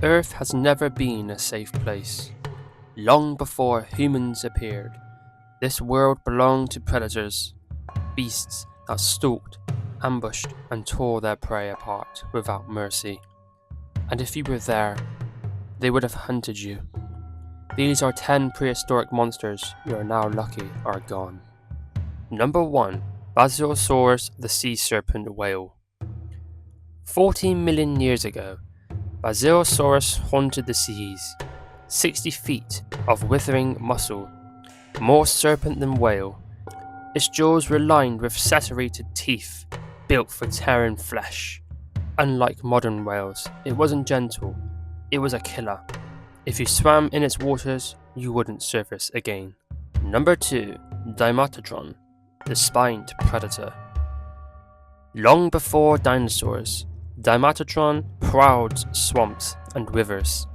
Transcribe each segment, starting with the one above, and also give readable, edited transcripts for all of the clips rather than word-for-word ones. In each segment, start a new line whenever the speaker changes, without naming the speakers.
Earth has never been a safe place. Long before humans appeared, this world belonged to predators, beasts that stalked, ambushed, and tore their prey apart without mercy. And if you were there, they would have hunted you. These are 10 prehistoric monsters you are now lucky are gone. Number 1. Basilosaurus the sea serpent whale. 14 million years ago, Basilosaurus haunted the seas. 60 feet of withering muscle, more serpent than whale. Its jaws were lined with serrated teeth, built for tearing flesh. Unlike modern whales, it wasn't gentle, it was a killer. If you swam in its waters, you wouldn't surface again. Number 2. Dimetrodon, the spined predator. Long before dinosaurs, Dimetrodon prowled swamps and rivers.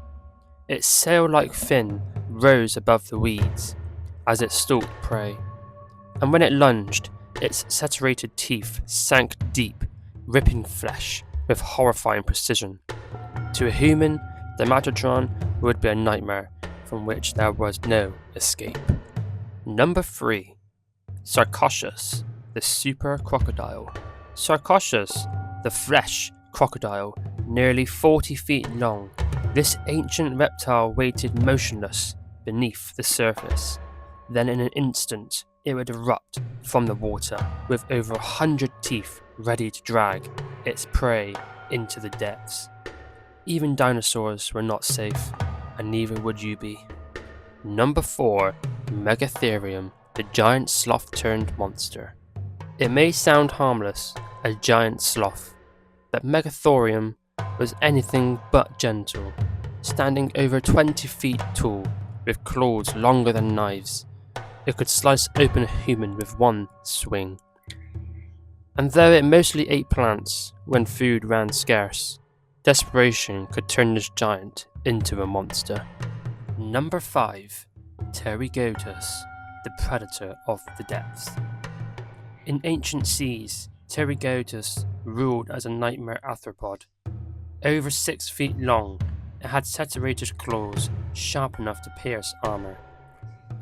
Its sail-like fin rose above the weeds as it stalked prey, and when it lunged, its serrated teeth sank deep, ripping flesh with horrifying precision. To a human, Dimetrodon would be a nightmare from which there was no escape. Number 3. Sarcosuchus, the super crocodile. Sarcosuchus, the flesh crocodile, nearly 40 feet long. This ancient reptile waited motionless beneath the surface. Then in an instant, it would erupt from the water with over 100 teeth ready to drag its prey into the depths. Even dinosaurs were not safe, and neither would you be. Number 4. Megatherium, the giant sloth-turned monster. It may sound harmless, a giant sloth, but Megatherium was anything but gentle, standing over 20 feet tall, with claws longer than knives. It could slice open a human with one swing. And though it mostly ate plants when food ran scarce, desperation could turn this giant into a monster. Number 5. Pterygotus, the predator of the depths. In ancient seas, Pterygotus ruled as a nightmare arthropod. Over 6 feet long, it had serrated claws sharp enough to pierce armor,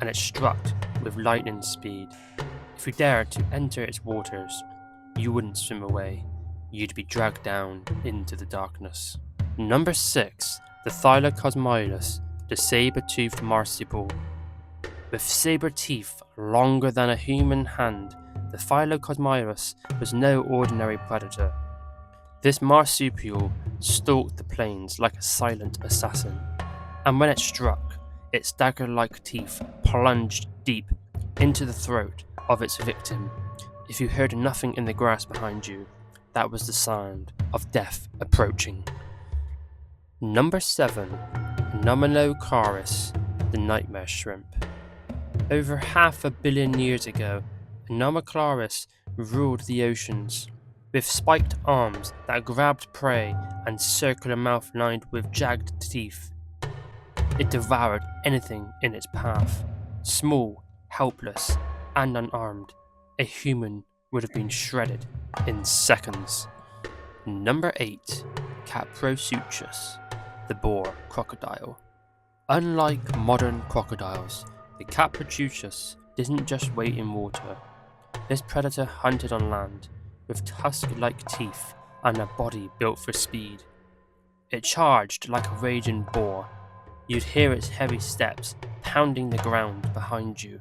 and it struck with lightning speed. If you dared to enter its waters, you wouldn't swim away, you'd be dragged down into the darkness. Number 6. The Thylacosmilus, the saber-toothed marsupial. With saber teeth longer than a human hand, the Thylacosmilus was no ordinary predator. This marsupial stalked the plains like a silent assassin, and when it struck, its dagger-like teeth plunged deep into the throat of its victim. If you heard nothing in the grass behind you, that was the sound of death approaching. Number 7. Anomalocaris, the nightmare shrimp. Over 500 million years ago, Anomalocaris ruled the oceans. With spiked arms that grabbed prey and circular mouth lined with jagged teeth, it devoured anything in its path. Small, helpless, and unarmed, a human would have been shredded in seconds. Number 8. Caprosuchus, the boar crocodile. Unlike modern crocodiles, the Caprosuchus didn't just wait in water. This predator hunted on land, with tusk-like teeth and a body built for speed. It charged like a raging boar. You'd hear its heavy steps pounding the ground behind you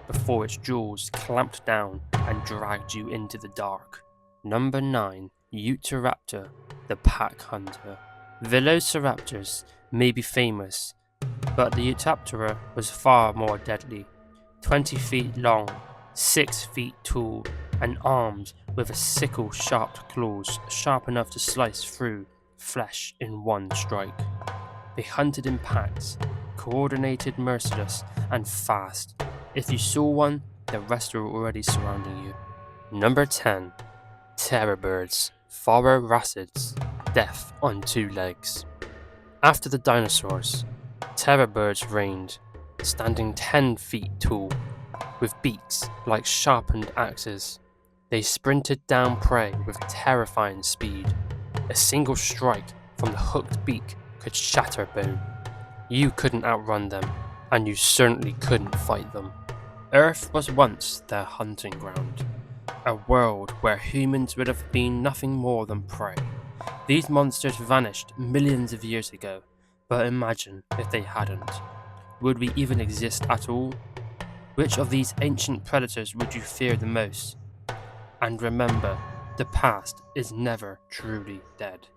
before its jaws clamped down and dragged you into the dark. Number 9. Utahraptor, the pack hunter. Velociraptors may be famous, but the Utahraptor was far more deadly. 20 feet long, 6 feet tall, and armed with a sickle-sharp claws sharp enough to slice through flesh in one strike. They hunted in packs, coordinated, merciless, and fast. If you saw one, the rest were already surrounding you. Number 10. Terror birds, Phororhacids, death on 2 legs. After the dinosaurs, terror birds reigned, standing 10 feet tall, with beaks like sharpened axes. They sprinted down prey with terrifying speed. A single strike from the hooked beak could shatter bone. You couldn't outrun them, and you certainly couldn't fight them. Earth was once their hunting ground, a world where humans would have been nothing more than prey. These monsters vanished millions of years ago, but imagine if they hadn't. Would we even exist at all? Which of these ancient predators would you fear the most? And remember, the past is never truly dead.